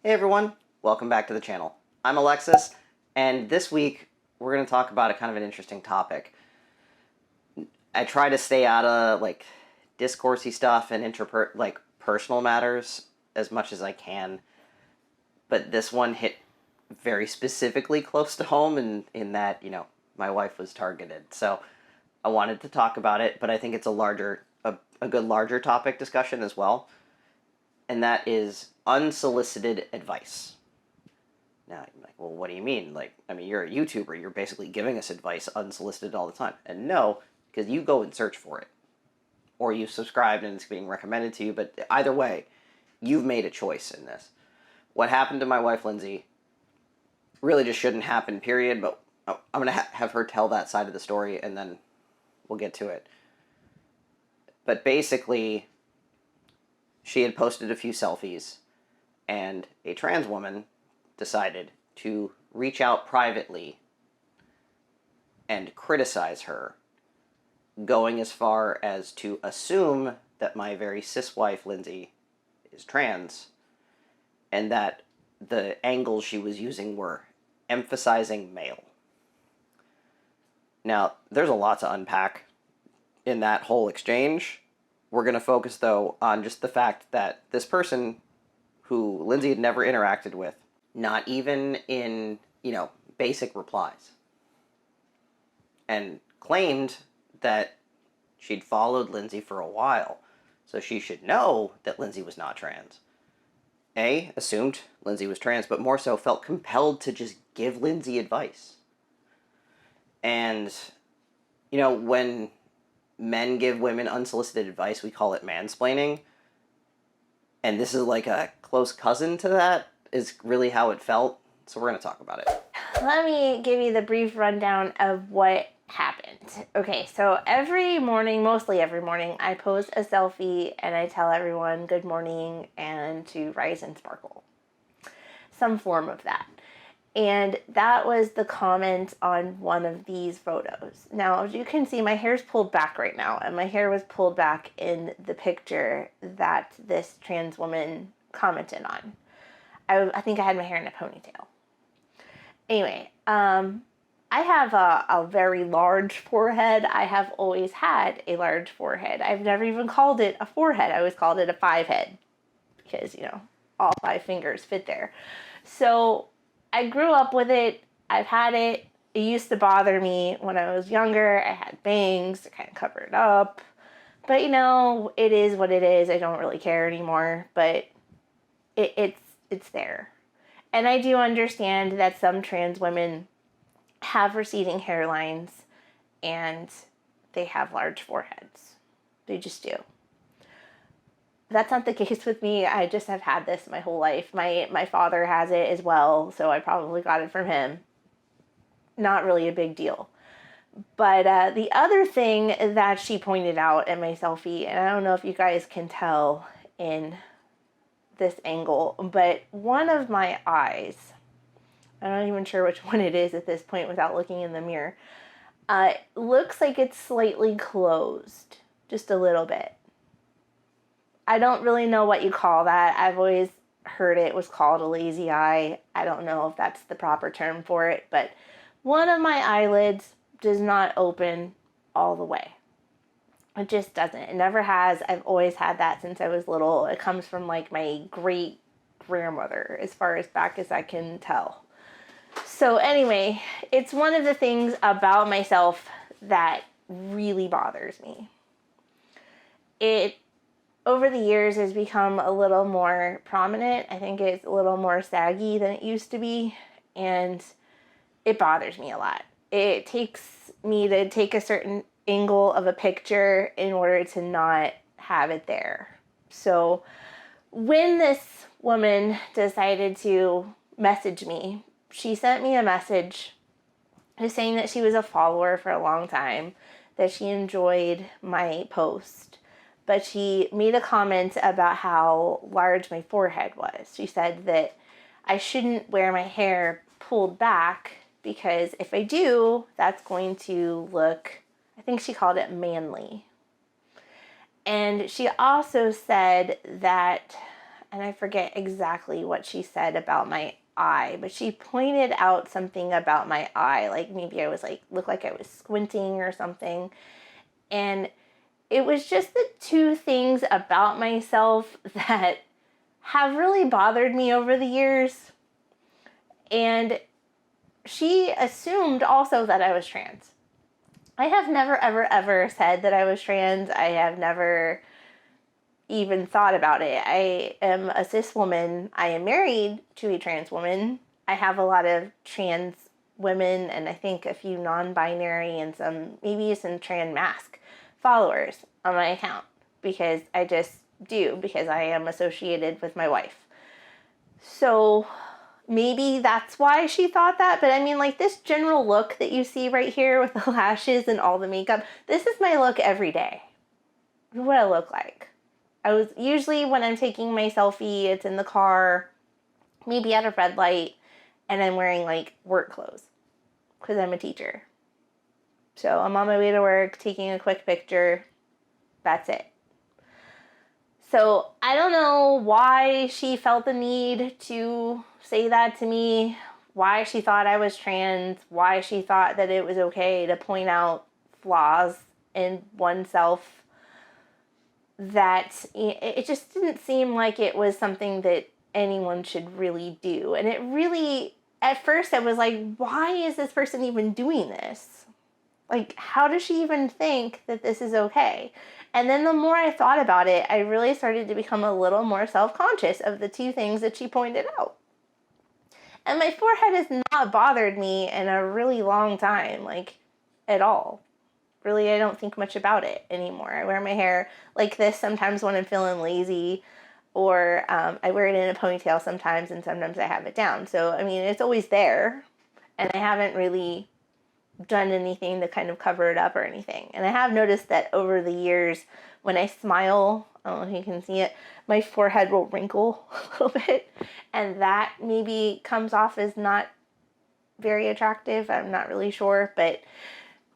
Hey everyone, welcome back to the channel. I'm Alexis, and this week we're going to talk about a kind of an interesting topic. I try to stay out of discoursey stuff and personal matters as much as I can, but this one hit very specifically close to home in that, my wife was targeted. So I wanted to talk about it, but I think it's a good larger topic discussion as well. And that is unsolicited advice. Now, you're like, well, what do you mean? You're a YouTuber. You're basically giving us advice unsolicited all the time. And no, because you go and search for it. Or you subscribed and it's being recommended to you. But either way, you've made a choice in this. What happened to my wife, Lindsay, really just shouldn't happen, period. But I'm going to have her tell that side of the story, and then we'll get to it. But basically, she had posted a few selfies, and a trans woman decided to reach out privately and criticize her, going as far as to assume that my very cis wife, Lindsay, is trans, and that the angles she was using were emphasizing male. Now, there's a lot to unpack in that whole exchange. We're going to focus, though, on just the fact that this person, who Lindsay had never interacted with, not even in, basic replies, and claimed that she'd followed Lindsay for a while, so she should know that Lindsay was not trans. Assumed Lindsay was trans, but more so felt compelled to just give Lindsay advice. And, when men give women unsolicited advice, we call it mansplaining. And this is like a close cousin to that, is really how it felt. So we're going to talk about it. Let me give you the brief rundown of what happened. Okay, so mostly every morning, I post a selfie and I tell everyone good morning and to rise and sparkle. Some form of that. And that was the comment on one of these photos. Now, as you can see, my hair's pulled back right now, and my hair was pulled back in the picture that this trans woman commented on. I think I had my hair in a ponytail. Anyway, I have a very large forehead. I have always had a large forehead. I've never even called it a forehead. I always called it a 5 head because, all 5 fingers fit there. So I grew up with it. I've had it. It used to bother me when I was younger. I had bangs to kind of cover it up. But, it is what it is. I don't really care anymore. But it's there. And I do understand that some trans women have receding hairlines and they have large foreheads. They just do. That's not the case with me. I just have had this my whole life. My father has it as well, so I probably got it from him. Not really a big deal. But the other thing that she pointed out in my selfie, and I don't know if you guys can tell in this angle, but one of my eyes, I'm not even sure which one it is at this point without looking in the mirror, looks like it's slightly closed, just a little bit. I don't really know what you call that. I've always heard it was called a lazy eye. I don't know if that's the proper term for it, but one of my eyelids does not open all the way. It just doesn't. It never has. I've always had that since I was little. It comes from my great grandmother, as far as back as I can tell. So anyway, it's one of the things about myself that really bothers me. It, over the years, has become a little more prominent. I think it's a little more saggy than it used to be, and it bothers me a lot. It takes me to take a certain angle of a picture in order to not have it there. So when this woman decided to message me, she sent me a message saying that she was a follower for a long time, that she enjoyed my post, but she made a comment about how large my forehead was. She said that I shouldn't wear my hair pulled back because if I do, that's going to look, I think she called it manly. And she also said that, and I forget exactly what she said about my eye, but she pointed out something about my eye, like maybe I was like, looked like I was squinting or something. And it was just the two things about myself that have really bothered me over the years. And she assumed also that I was trans. I have never, ever, ever said that I was trans. I have never even thought about it. I am a cis woman. I am married to a trans woman. I have a lot of trans women and I think a few non-binary and maybe some trans mask followers on my account because I just do, because I am associated with my wife. So maybe that's why she thought that. But I mean, like, this general look that you see right here with the lashes and all the makeup, this is my look every day. This is what I look like. I was usually, when I'm taking my selfie, it's in the car, maybe at a red light, and I'm wearing like work clothes because I'm a teacher. So I'm on my way to work, taking a quick picture. That's it. So I don't know why she felt the need to say that to me, why she thought I was trans, why she thought that it was okay to point out flaws in oneself, that it just didn't seem like it was something that anyone should really do. And it really, at first I was like, why is this person even doing this? Like, how does she even think that this is okay? And then the more I thought about it, I really started to become a little more self-conscious of the two things that she pointed out. And my forehead has not bothered me in a really long time, like, at all. Really, I don't think much about it anymore. I wear my hair like this sometimes when I'm feeling lazy, or I wear it in a ponytail sometimes, and sometimes I have it down. So, I mean, it's always there, and I haven't really done anything to kind of cover it up or anything. And I have noticed that over the years, when I smile, I don't know if you can see it, my forehead will wrinkle a little bit, and that maybe comes off as not very attractive. I'm not really sure, but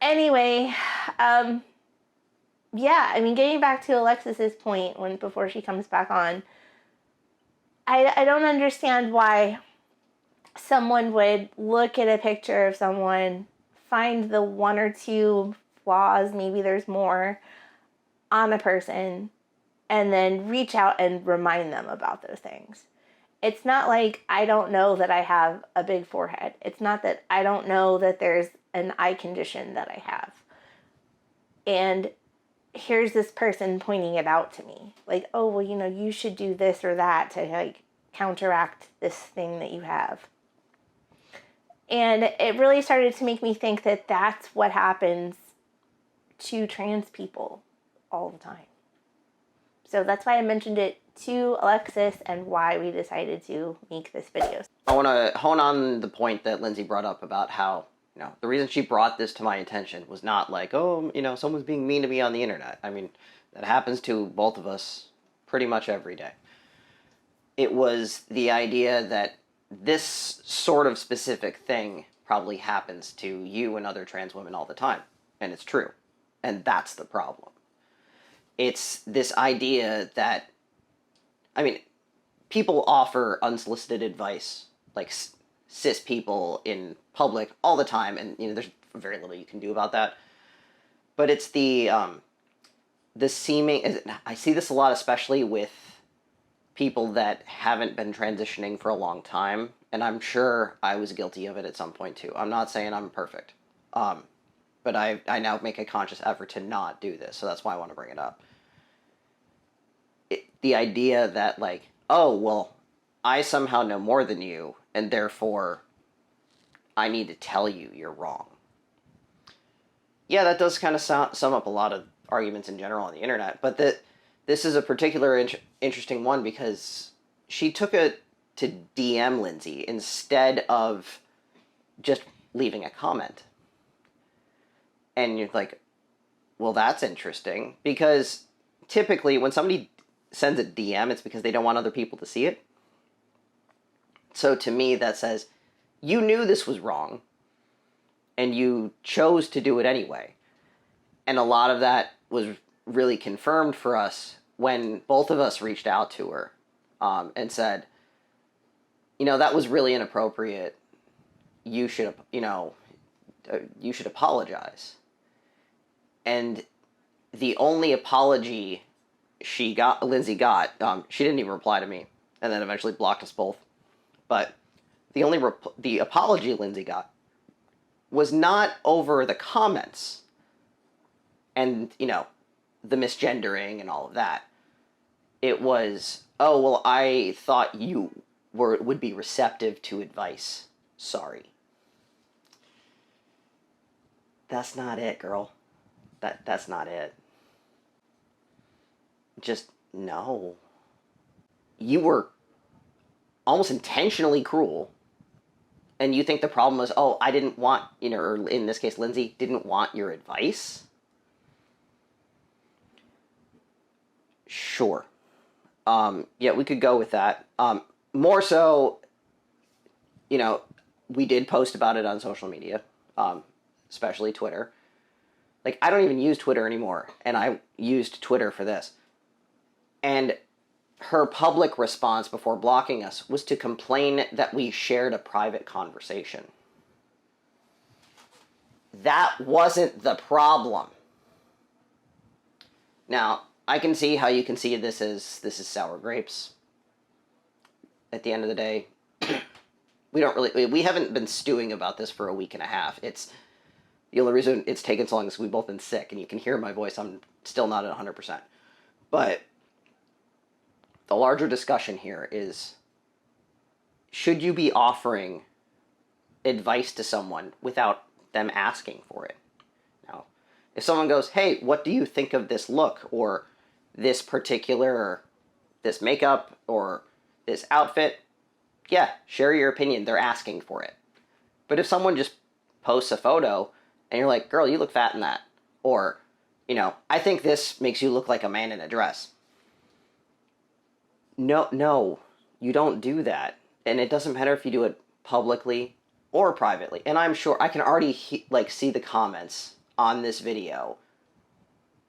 anyway, yeah, I mean, getting back to Alexis's point before she comes back on, I don't understand why someone would look at a picture of someone, find the one or two flaws, maybe there's more, on a person, and then reach out and remind them about those things. It's not like I don't know that I have a big forehead. It's not that I don't know that there's an eye condition that I have. And here's this person pointing it out to me. Like, oh, well, you should do this or that to, like, counteract this thing that you have. And it really started to make me think that that's what happens to trans people all the time. So that's why I mentioned it to Alexis and why we decided to make this video. I want to hone on the point that Lindsay brought up about how, the reason she brought this to my attention was not like, oh, someone's being mean to me on the internet. I mean, that happens to both of us pretty much every day. It was the idea that this sort of specific thing probably happens to you and other trans women all the time. And it's true. And that's the problem. It's this idea that, people offer unsolicited advice, like cis people in public all the time, and there's very little you can do about that. But it's the seeming, I see this a lot, especially with people that haven't been transitioning for a long time, and I'm sure I was guilty of it at some point too. I'm not saying I'm perfect, but I now make a conscious effort to not do this, so that's why I want to bring it up. The idea that, like, oh, well, I somehow know more than you, and therefore I need to tell you you're wrong. Yeah, that does kind of sum up a lot of arguments in general on the internet, but this is a particular interesting one because she took it to DM Lindsay instead of just leaving a comment. And you're like, well, that's interesting, because typically when somebody sends a DM, it's because they don't want other people to see it. So to me, that says, you knew this was wrong, and you chose to do it anyway. And a lot of that was really confirmed for us when both of us reached out to her and said, that was really inappropriate. You should, you should apologize. And the only apology Lindsay got, she didn't even reply to me, and then eventually blocked us both. But the apology Lindsay got was not over the comments and, the misgendering and all of that. It was, oh, well, I thought you would be receptive to advice. Sorry. That's not it, girl. That's not it. Just, no. You were almost intentionally cruel, and you think the problem was, oh, I didn't want, or in this case, Lindsay didn't want your advice? Sure. Yeah, we could go with that. More so, we did post about it on social media, especially Twitter. Like, I don't even use Twitter anymore, and I used Twitter for this. And her public response before blocking us was to complain that we shared a private conversation. That wasn't the problem. Now, I can see how you can see this is sour grapes. At the end of the day, we haven't been stewing about this for a week and a half. It's the only reason it's taken so long is we've both been sick, and you can hear my voice. I'm still not at 100%. But the larger discussion here is, should you be offering advice to someone without them asking for it? Now, if someone goes, hey, what do you think of this look, or this makeup, or this outfit, yeah, share your opinion. They're asking for it. But if someone just posts a photo and you're like, girl, you look fat in that, or, I think this makes you look like a man in a dress. No, you don't do that. And it doesn't matter if you do it publicly or privately. And I'm sure I can already see the comments on this video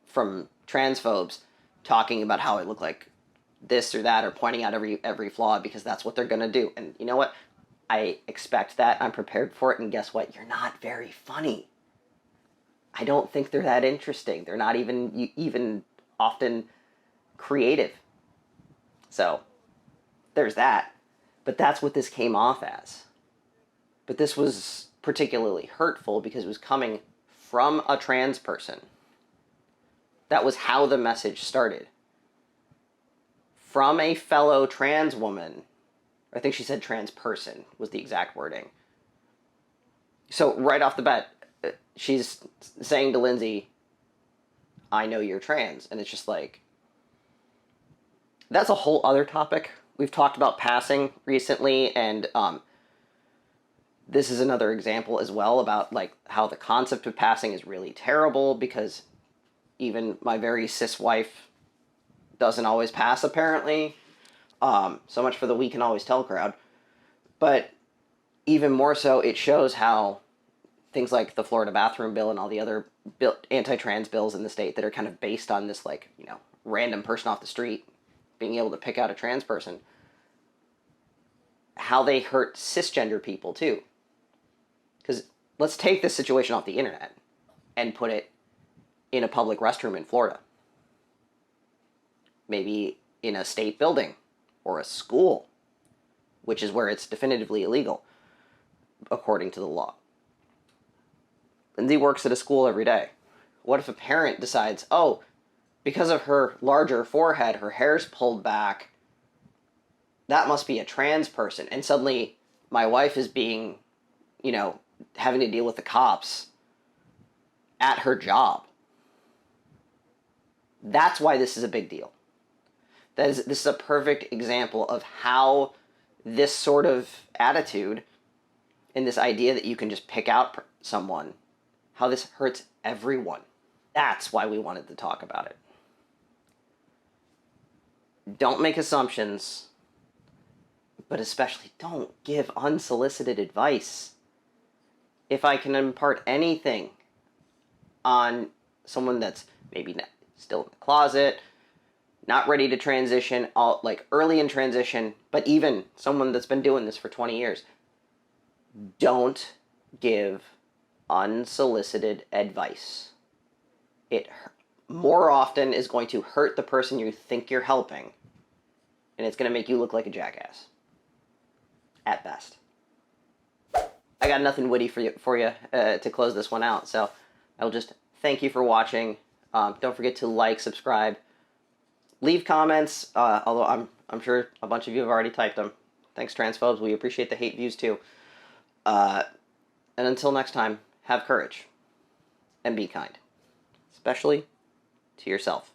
from transphobes talking about how I look like this or that, or pointing out every flaw, because that's what they're going to do. And you know what? I expect that. I'm prepared for it. And guess what? You're not very funny. I don't think they're that interesting. They're not even often creative. So there's that. But that's what this came off as. But this was particularly hurtful because it was coming from a trans person. That was how the message started. From a fellow trans woman. I think she said trans person was the exact wording. So right off the bat, she's saying to Lindsay, I know you're trans. And it's just like, that's a whole other topic. We've talked about passing recently, and this is another example as well about how the concept of passing is really terrible, because even my very cis wife doesn't always pass, apparently. So much for the we can always tell crowd. But even more so, it shows how things like the Florida bathroom bill and all the other anti-trans bills in the state that are kind of based on this, random person off the street being able to pick out a trans person, how they hurt cisgender people too. Because let's take this situation off the internet and put it in a public restroom in Florida. Maybe in a state building or a school, which is where it's definitively illegal, according to the law. Lindsay works at a school every day. What if a parent decides, oh, because of her larger forehead, her hair's pulled back, that must be a trans person, and suddenly my wife is being, having to deal with the cops at her job. That's why this is a big deal. This is a perfect example of how this sort of attitude and this idea that you can just pick out someone, how this hurts everyone. That's why we wanted to talk about it. Don't make assumptions, but especially don't give unsolicited advice. If I can impart anything on someone that's maybe still in the closet, not ready to transition, like early in transition, but even someone that's been doing this for 20 years, don't give unsolicited advice. It more often is going to hurt the person you think you're helping, and it's going to make you look like a jackass. At best. I got nothing witty for you to close this one out, so I'll just thank you for watching. Don't forget to like, subscribe, leave comments, although I'm sure a bunch of you have already typed them. Thanks, transphobes. We appreciate the hate views, too. And until next time, have courage and be kind, especially to yourself.